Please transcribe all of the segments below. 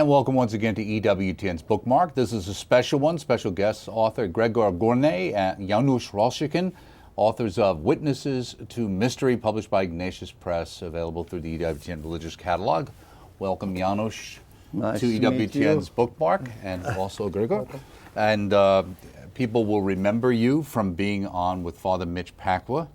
welcome once again to EWTN's Bookmark. This is a special one, special guest author Grzegorz Gorny and Janusz Rosikon, authors of Witnesses to Mystery, published by Ignatius Press, available through the EWTN Religious Catalog. Welcome, Janusz, nice to EWTN's Bookmark, and also Grzegorz. And people will remember you from being on with Father Mitch Pacwa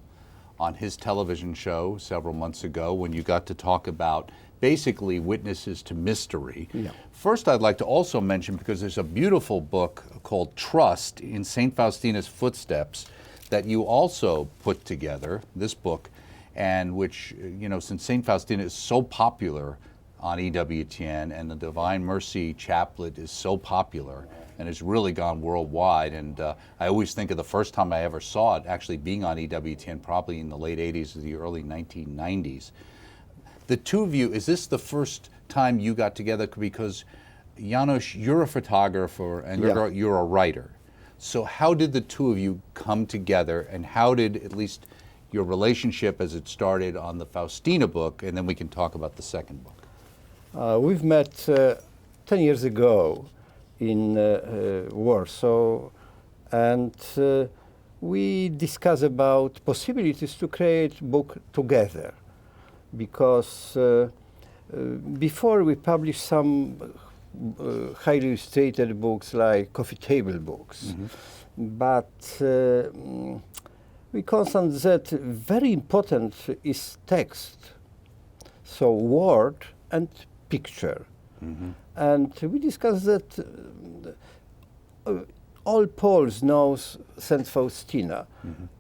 on his television show several months ago when you got to talk about basically Witnesses to Mystery. Yeah. First, I'd like to also mention, because there's a beautiful book called Trust in St. Faustina's Footsteps that you also put together, this book, and which, you know, since St. Faustina is so popular on EWTN and the Divine Mercy Chaplet is so popular and has really gone worldwide, and I always think of the first time I ever saw it actually being on EWTN, probably in the late 80s or the early 1990s. The two of you, is this the first time you got together? Because Janusz, you're a photographer and you're a writer. So how did the two of you come together, and how did at least your relationship as it started on the Faustina book, and then we can talk about the second book? We've met 10 years ago in Warsaw, and we discussed about possibilities to create a book together. Because before we published some highly illustrated books like coffee table books, but we consider that very important is text, so word and picture. And we discussed that all Poles knows Saint Faustina,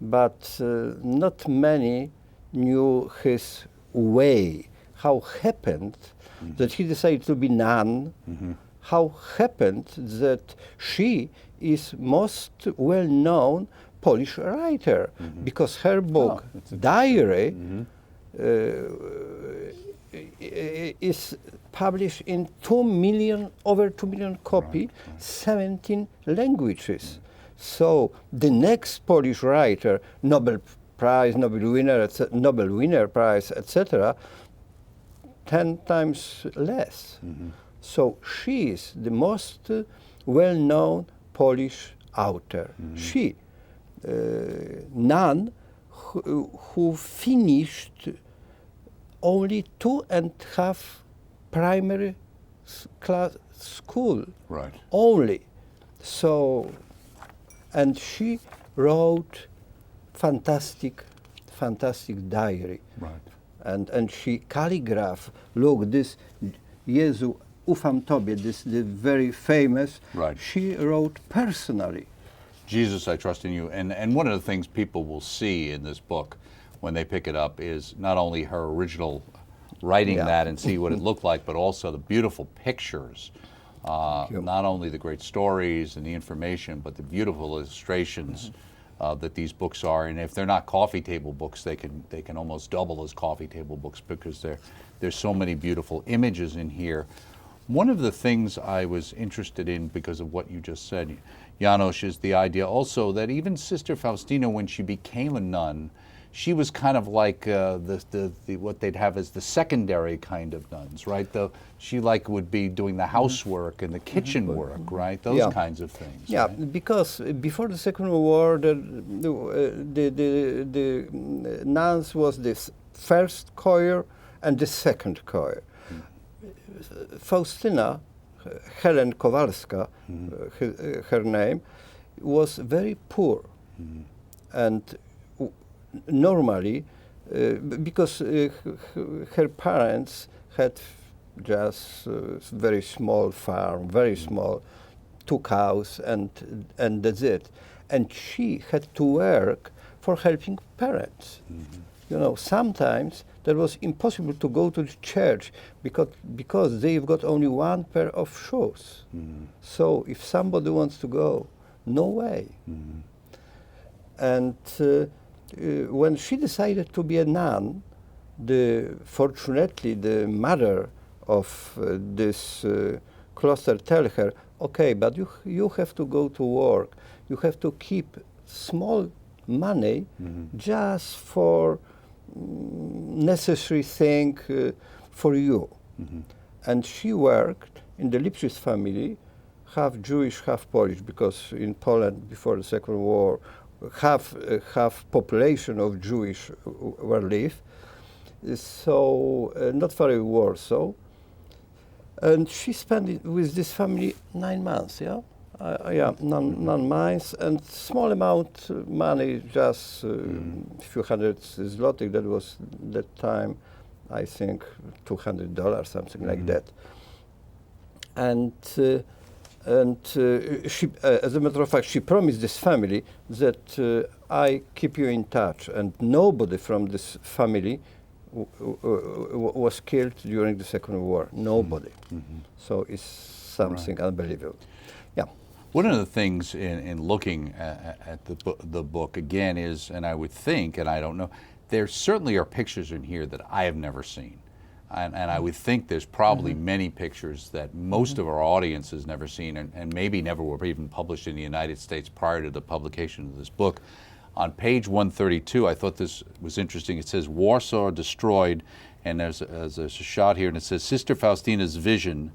but not many knew his way, how happened that he decided to be nun, how happened that she is most well-known Polish writer, because her book, Diary, is published in over 2 million copies, 17 languages. So the next Polish writer, Nobel Prize, Nobel winner prize, etc., 10 times less. So she is the most well-known Polish author. She, nun, who finished only 2.5 primary class school. Right. Only. So, and she wrote fantastic diary. Right. And she calligraph. Look, this Jezu, ufam Tobie, this the very famous. Right. She wrote personally. Jesus, I trust in you. And one of the things people will see in this book when they pick it up is not only her original writing that and see what it looked like, but also the beautiful pictures. Not only the great stories and the information, but the beautiful illustrations that these books are. And if they're not coffee table books, they can almost double as coffee table books, because there's so many beautiful images in here. One of the things I was interested in, because of what you just said, Janusz, is the idea also that even Sister Faustina, when she became a nun, she was kind of like what they'd have as the secondary kind of nuns, right? She would be doing the housework and the kitchen work, right? Those kinds of things. Yeah, right? Because before the Second World War, the nuns was the first choir and the second choir. Faustina, Helen Kowalska, her name, was very poor, and normally, because her parents had just very small farm, very small, 2 cows, and that's it. And she had to work for helping parents. You know, sometimes that was impossible to go to the church because they've got only 1 pair of shoes. So if somebody wants to go, no way. And when she decided to be a nun, fortunately the mother of this cloister tell her, okay, but you have to go to work. You have to keep small money just for necessary thing for you. And she worked in the Lipschitz family, half Jewish, half Polish, because in Poland before the Second War, half population of Jewish were live, so not far away Warsaw. And she spent it with this family 9 months, 9 months, and small amount money, just a few hundred zlotych. That was that time, I think, $200, something like that. And she, as a matter of fact, she promised this family that I keep you in touch, and nobody from this family was killed during the Second War. Nobody. So it's something unbelievable. Yeah. One of the things in looking at the book again is, and I would think, and I don't know, there certainly are pictures in here that I have never seen. And I would think there's probably many pictures that most of our audience has never seen, and maybe never were even published in the United States prior to the publication of this book. On page 132, I thought this was interesting. It says, Warsaw destroyed, and there's a shot here, and it says, Sister Faustina's vision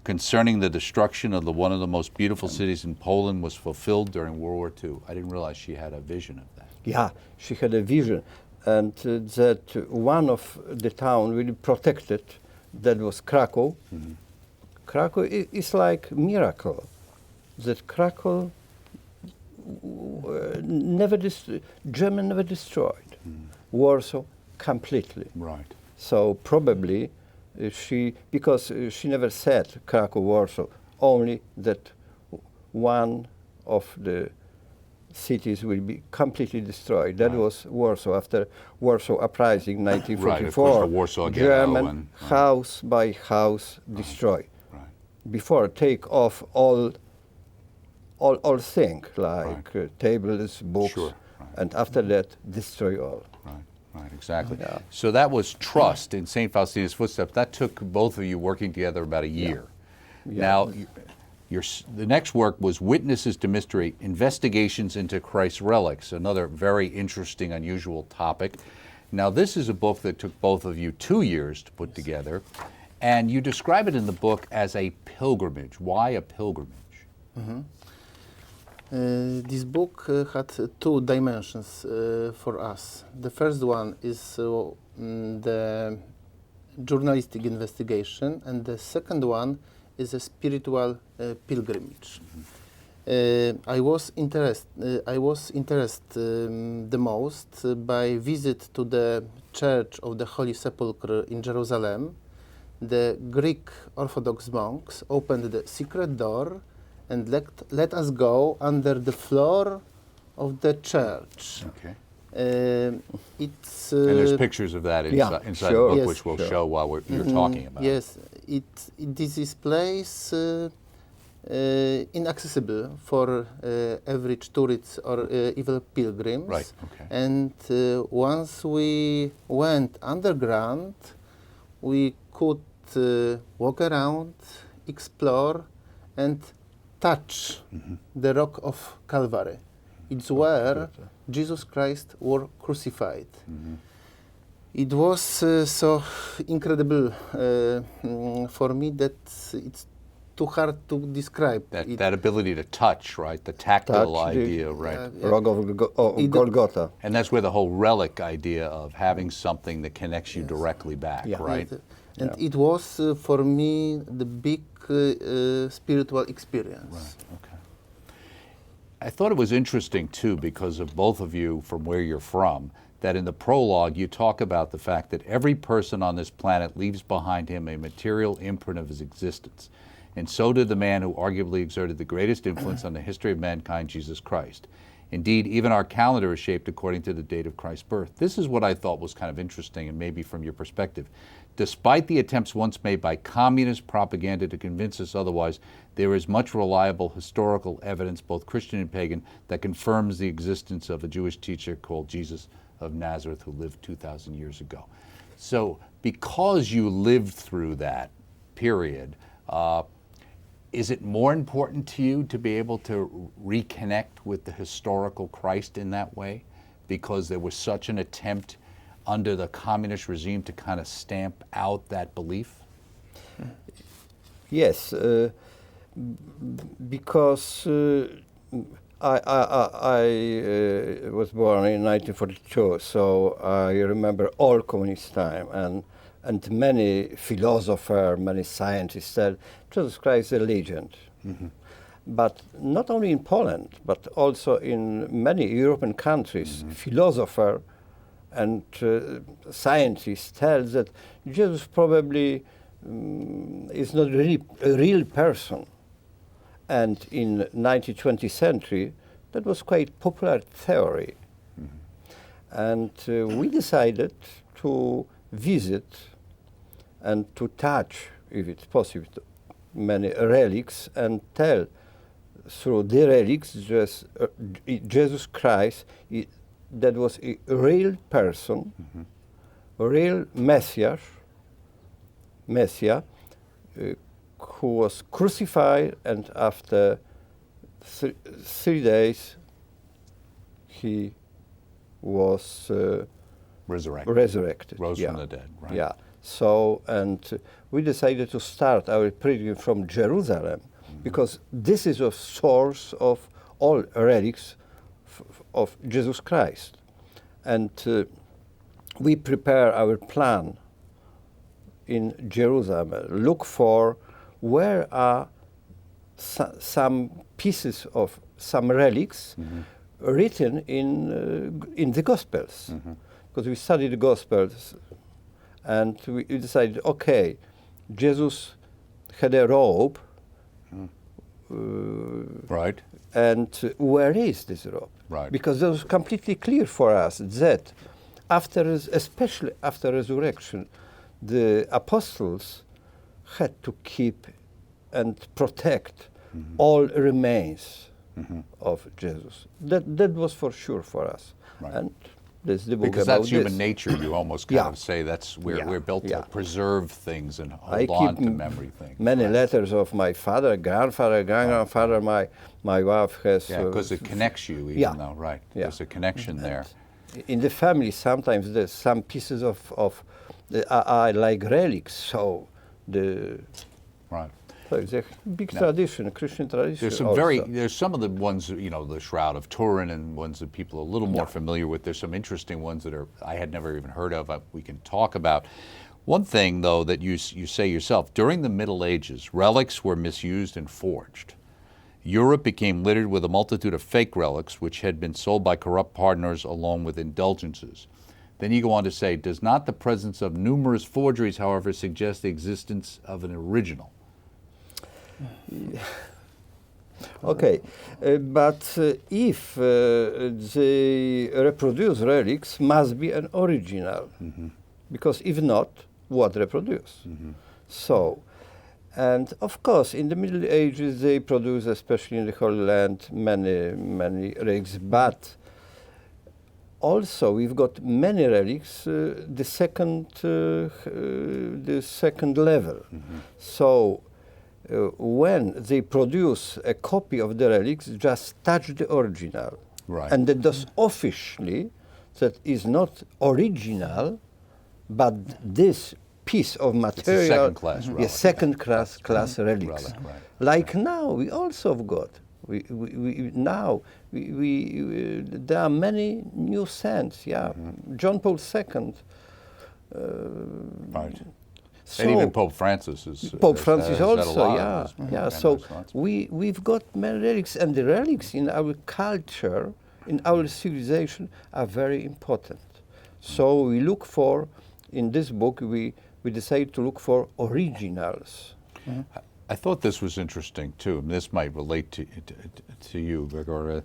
concerning the destruction of one of the most beautiful cities in Poland was fulfilled during World War II. I didn't realize she had a vision of that. Yeah, she had a vision. And that one of the town really protected, that was Krakow. Krakow is like miracle. That Krakow German never destroyed. Warsaw completely. Right. So probably because she never said Krakow, Warsaw, only that one of the cities will be completely destroyed. That was Warsaw. After Warsaw Uprising, 1944, right, of course, the Warsaw Ghetto German house by house destroyed. Right. Before take off all things like tables, books, and after that destroy all. Right, exactly. Yeah. So that was trust in St. Faustina's footsteps. That took both of you working together about a year. Now, the next work was Witnesses to Mystery, Investigations into Christ's Relics, another very interesting, unusual topic. Now, this is a book that took both of you 2 years to put together, and you describe it in the book as a pilgrimage. Why a pilgrimage? This book had 2 dimensions for us. The first one is the journalistic investigation, and the second one is a spiritual pilgrimage. I was interested the most by visit to the Church of the Holy Sepulchre in Jerusalem. The Greek Orthodox monks opened the secret door and let us go under the floor of the church. Okay. It's and there's pictures of that inside the book, which we'll show while you're talking about. Yes, this is place inaccessible for average tourists or even pilgrims. Right. Okay. And once we went underground, we could walk around, explore, and touch the rock of Calvary. It's where Jesus Christ was crucified. It was so incredible for me that it's too hard to describe. That ability to touch, right? The tactile idea, right? Rock of Golgotha. And that's where the whole relic idea of having something that connects you directly back, right? And it was for me the big spiritual experience. Right, okay. I thought it was interesting too, because of both of you from where you're from, that in the prologue you talk about the fact that every person on this planet leaves behind him a material imprint of his existence. And so did the man who arguably exerted the greatest influence on the history of mankind, Jesus Christ. Indeed, even our calendar is shaped according to the date of Christ's birth. This is what I thought was kind of interesting, and maybe from your perspective. Despite the attempts once made by communist propaganda to convince us otherwise, there is much reliable historical evidence, both Christian and pagan, that confirms the existence of a Jewish teacher called Jesus of Nazareth who lived 2,000 years ago. So because you lived through that period, is it more important to you to be able to reconnect with the historical Christ in that way? Because there was such an attempt under the communist regime to kind of stamp out that belief? Yes, because I was born in 1942, so I remember all communist time, and many philosophers, many scientists said Jesus Christ is a legend. Mm-hmm. But not only in Poland, but also in many European countries, philosophers and scientists tell that Jesus probably is not really a real person. And in 19th, 20th century, that was quite popular theory. And we decided to visit and to touch, if it's possible, many relics and tell through the relics Jesus Christ, that was a real person, a real Messiah, who was crucified, and after 3 days he was resurrected. Rose from the dead, right? Yeah. So, and we decided to start our pilgrimage from Jerusalem, because this is a source of all relics of Jesus Christ. And we prepare our plan in Jerusalem, look for where are some pieces of some relics written in the Gospels. Because we studied the Gospels, and we decided, okay, Jesus had a robe, right. And where is this robe? Right. Because it was completely clear for us that especially after resurrection, the apostles had to keep and protect all remains of Jesus. That was for sure for us. Right. And there's the book Because about that's human this. nature. You almost kind of say that's we're built to preserve things and hold on to memory things. Many letters of my father, grandfather, grandfather. My wife has. Yeah, because it connects you, even though, right? There's a connection there. In the family, sometimes there's some pieces of I like relics. So right. So it's a big tradition, a Christian tradition. There's some also. there's some of the ones, the Shroud of Turin, and ones that people are a little more familiar with. There's some interesting ones that I had never even heard of. We can talk about. One thing, though, that you say yourself, during the Middle Ages, relics were misused and forged. Europe became littered with a multitude of fake relics, which had been sold by corrupt partners along with indulgences. Then you go on to say, does not the presence of numerous forgeries, however, suggest the existence of an original? Okay, but if they reproduce relics, must be an original, because if not, what reproduce? So, and of course, in the Middle Ages, they produce, especially in the Holy Land, many relics, but also we've got many relics, the second level. So, when they produce a copy of the relics, just touch the original. Right. And that does officially, that is not original, but this piece of material, second class relic. relics. Relic, right. Like now, we also have got. There are many new saints. Yeah, John Paul II. Right. So And even Pope Francis is. Pope Francis has had a also, lot of this So response. we've got many relics, and the relics in our culture, in our civilization, are very important. So we look for, in this book, we decided to look for originals. I thought this was interesting too, and this might relate to you, Grzegorz.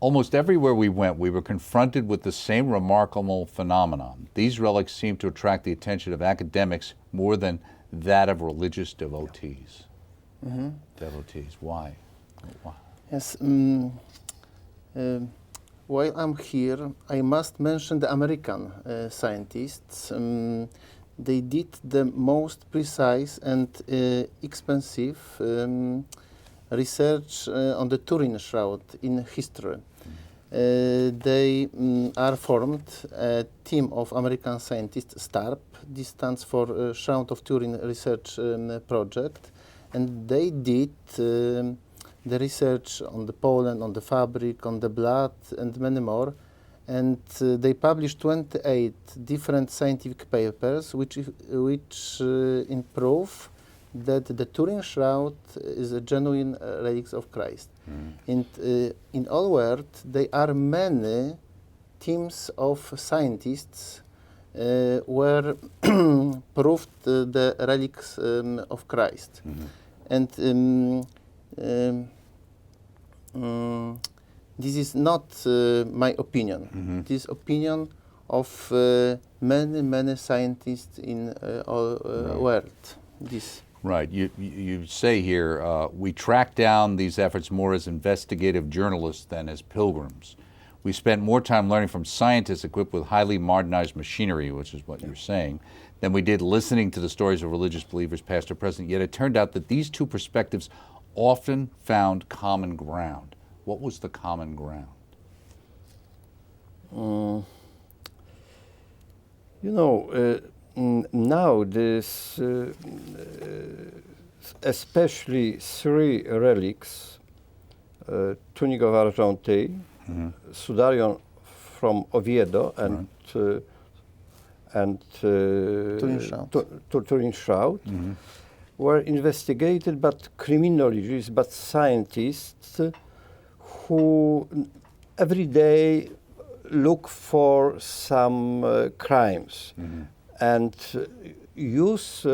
Almost everywhere we went, we were confronted with the same remarkable phenomenon. These relics seem to attract the attention of academics more than that of religious devotees. Devotees, why? Yes. While I'm here, I must mention the American scientists. They did the most precise and expensive research on the Turin Shroud in history. They are formed a team of American scientists, STARP. This stands for Shroud of Turin Research Project. and they did the research on the pollen, on the fabric, on the blood, and many more. And they published 28 different scientific papers, which improve that the Turin shroud is a genuine relics of Christ. And in all world, there are many teams of scientists where proved the relics of Christ. And this is not my opinion. This opinion of many scientists in all world. This. Right. You say here, we tracked down these efforts more as investigative journalists than as pilgrims. We spent more time learning from scientists equipped with highly modernized machinery, which is what you're saying, than we did listening to the stories of religious believers, past or present. Yet it turned out that these two perspectives often found common ground. What was the common ground? Now this, especially three relics, Tunic of Argenteuil, Sudarion from Oviedo, and Turin Shroud, were investigated by criminologists, but scientists who every day look for some crimes and use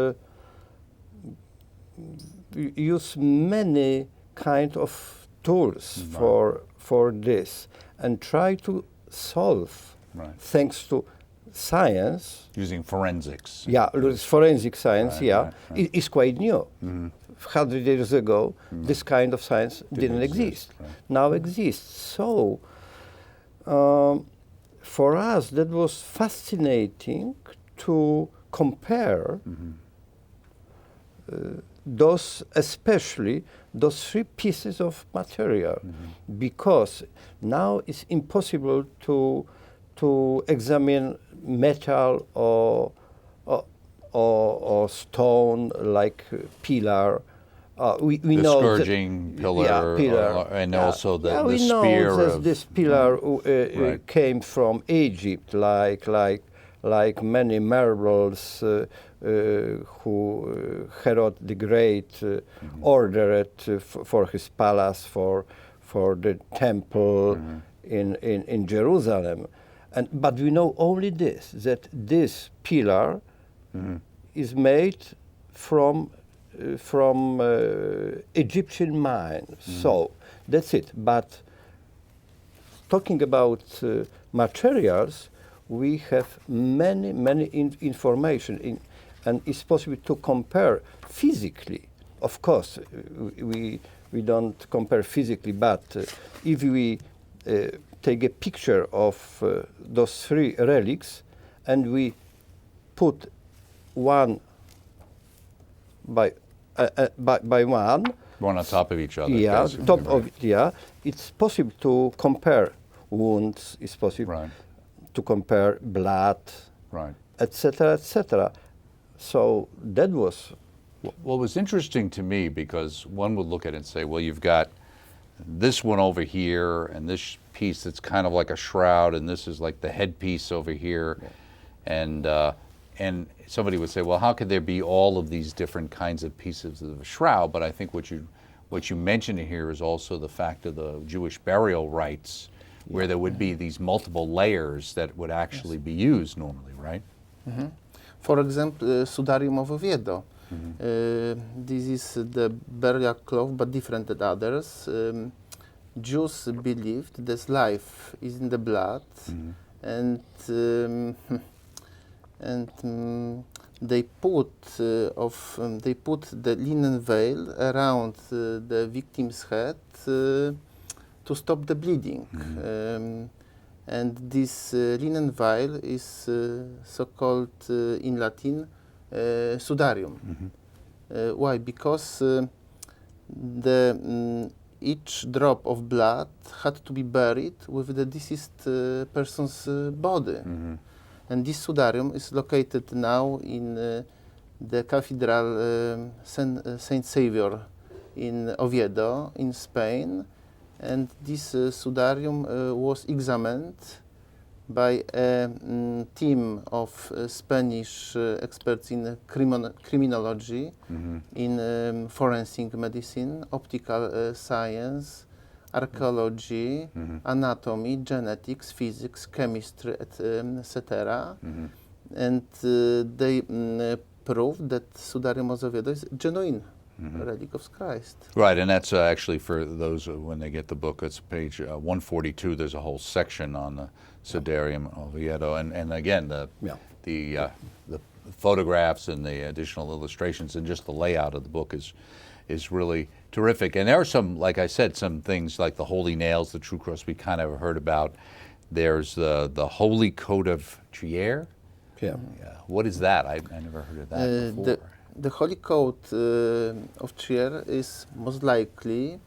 many kind of tools for this and try to solve, thanks to science. Using forensics. Yeah, forensic science, It's quite new. 100 years ago, this kind of science didn't exist. Now exists. So, for us, that was fascinating to compare especially those three pieces of material, because now it's impossible to examine metal or stone like pillar. We the know scourging pillar, and also the we spear know that of this pillar came from Egypt, like many marbles who Herod the Great ordered for his palace, for the temple in Jerusalem. But we know only this, that this pillar is made from Egyptian mines. So that's it. But talking about materials, we have many information, and it's possible to compare physically. Of course, we don't compare physically, but if we take a picture of those three relics and we put one by one on top of each other. It's possible to compare wounds. It's possible to compare blood, etc., etc. So that was. What was interesting to me, because one would look at it and say, well, you've got this one over here, and this piece that's kind of like a shroud, and this is like the headpiece over here, and somebody would say, well, how could there be all of these different kinds of pieces of a shroud? But I think what you mentioned here is also the fact of the Jewish burial rites, where there would be these multiple layers that would actually be used normally, right? For example, Sudarium of Oviedo. This is the burial cloth, but different than others. Jews believed that life is in the blood, and they put the linen veil around the victim's head to stop the bleeding. And this linen veil is so-called in Latin sudarium. Why? Because each drop of blood had to be buried with the deceased person's body. And this sudarium is located now in the Cathedral Saint Saviour in Oviedo, in Spain, and this sudarium was examined by a team of Spanish experts in criminology, in forensic medicine, optical science, archaeology, anatomy, genetics, physics, chemistry, etc. And they proved that Sudarium of Oviedo is genuine relic of Christ. Right, and that's actually for those when they get the book, it's page 142. There's a whole section on the Sudarium of Oviedo, and again the photographs and the additional illustrations and just the layout of the book is really terrific. And there are some, like I said, some things like the holy nails, the true cross we kind of heard about. There's the Holy Coat of Trier. Yeah. What is that? I never heard of that before. The Holy Coat of Trier is most likely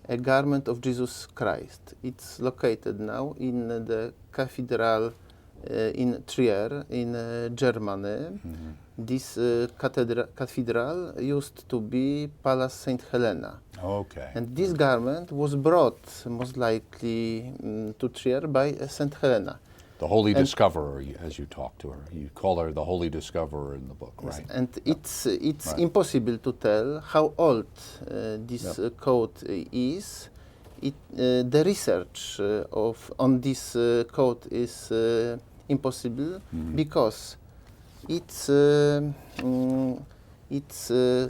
a garment of Jesus Christ. It's located now in the cathedral in Trier, in Germany. This cathedral used to be Palace St. Helena. Okay. And this garment was brought most likely to Trier by St. Helena. The Holy Discoverer, as you talk to her. You call her the Holy Discoverer in the book, Yes, right? and it's Right. impossible to tell how old this coat is. The research on this coat is impossible because it's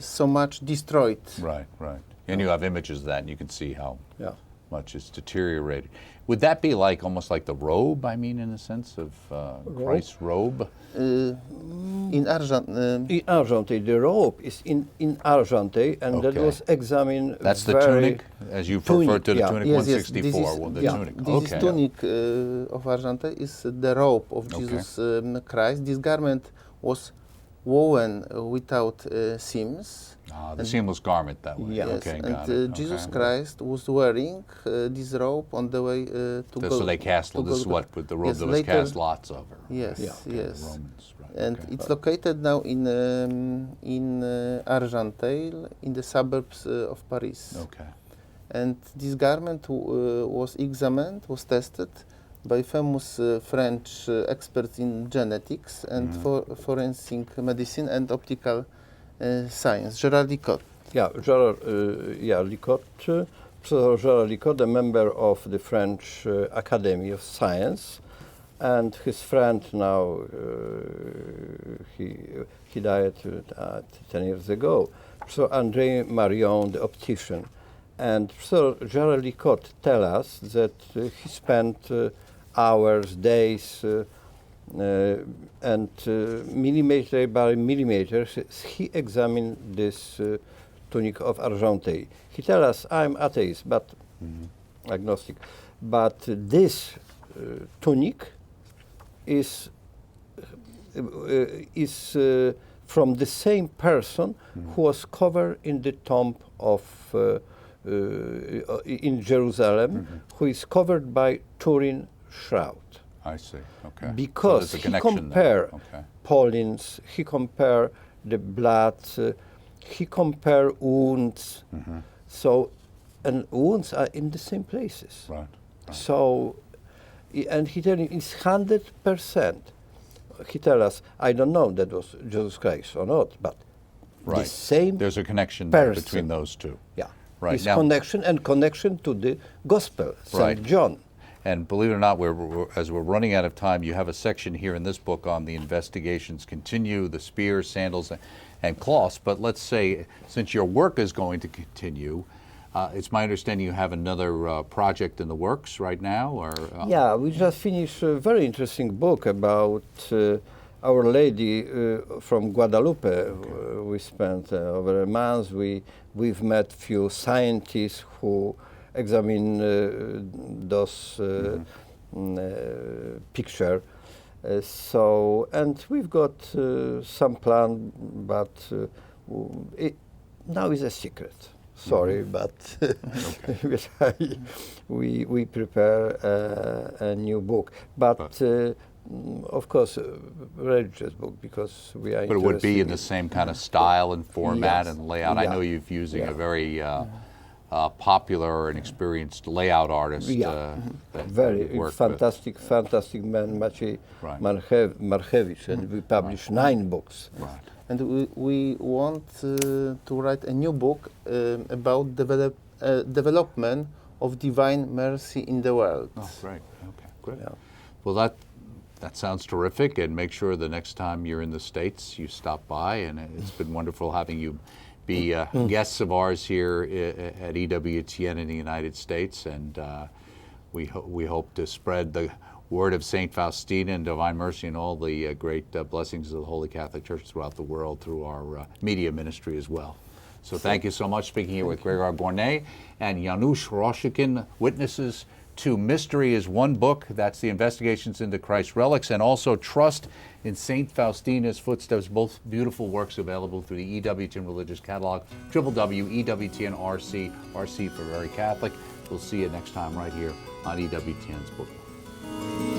so much destroyed. Right, right. And you have images of that, and you can see how Yeah. much it's deteriorated. Would that be like almost like the robe? I mean, in the sense of Christ's robe. In Argent, In Argenteuil, the robe is in Argenteuil, and that Okay. was examined. That's the very tunic, as you tunic, referred to the yeah. tunic Yes, 164. yes, this is- Well, the yeah. tunic. this Okay. tunic of Argenteuil is the robe of Okay. Jesus Christ. This garment was woven without seams. The seamless garment that way. Yeah. Yes, Okay, and got it. Jesus Okay. Christ was wearing this robe on the way to go. So they cast, to this is Golgotha. what with the robe Yes, that was later- cast lots of her. Yes, Yeah. Okay, yes. Romans, right. And okay. it's located now in Argenteuil, in the suburbs of Paris. Okay. And this garment was examined, was tested by famous French experts in genetics and forensic medicine and optical science, Gérard Licot. Yeah, Licot, Professor Gérard Licot, a member of the French Academy of Science, and his friend now, he died 10 years ago, Professor André Marion, the optician. And Professor Gérard Licot tell us that he spent hours, days, and millimeter by millimeter, he examined this tunic of Argenteuil. He tell us, I'm atheist, but agnostic, but this tunic is from the same person who was covered in the tomb of in Jerusalem, who is covered by Turin shroud. I see. Okay. Because so there's a he connection compare there. Okay. pollens, he compare the blood, he compare wounds. So, and wounds are in the same places. Right. So, and he tell you it's 100%. He tell us, I don't know that was Jesus Christ or not, but the Right. same There's a connection there person. between those two. Yeah. Right. His Now- connection to the Gospel, St. Right. John. And believe it or not, as we're running out of time, you have a section here in this book on the investigations continue, the spears, sandals, and cloths. But let's say, since your work is going to continue, it's my understanding you have another project in the works right now, or Yeah, we just finished a very interesting book about Our Lady from Guadalupe. We spent over a month. We've met few scientists who examine those picture. So, and we've got some plan, but now is a secret. Sorry, but we prepare a new book. But Of course, a religious book, because we are. But it would be in the interested same kind of style and format Yes. and layout. I Yeah. know you're using a Yeah. very popular and experienced layout artist. Yeah. That very you've worked fantastic, fantastic man, Maciej Right. Marchewicz, and we published 9 books. with. Right. And we want to write a new book about development of divine mercy in the world. Oh, great. Okay, great. Yeah. Well, that sounds terrific, and make sure the next time you're in the States, you stop by, and it's been wonderful having you be guests of ours here at EWTN in the United States, and we hope to spread the word of St. Faustina and Divine Mercy and all the great blessings of the Holy Catholic Church throughout the world through our media ministry as well. So thank you so much. Speaking here with Grzegorz Gorny and Janusz Rosikon, Witnesses to Mystery is one book. That's the Investigations into Christ's Relics, and also Trust in St. Faustina's Footsteps, both beautiful works available through the EWTN Religious Catalog, www.ewtn.rc, RC for Very Catholic. We'll see you next time right here on EWTN's Bookmark.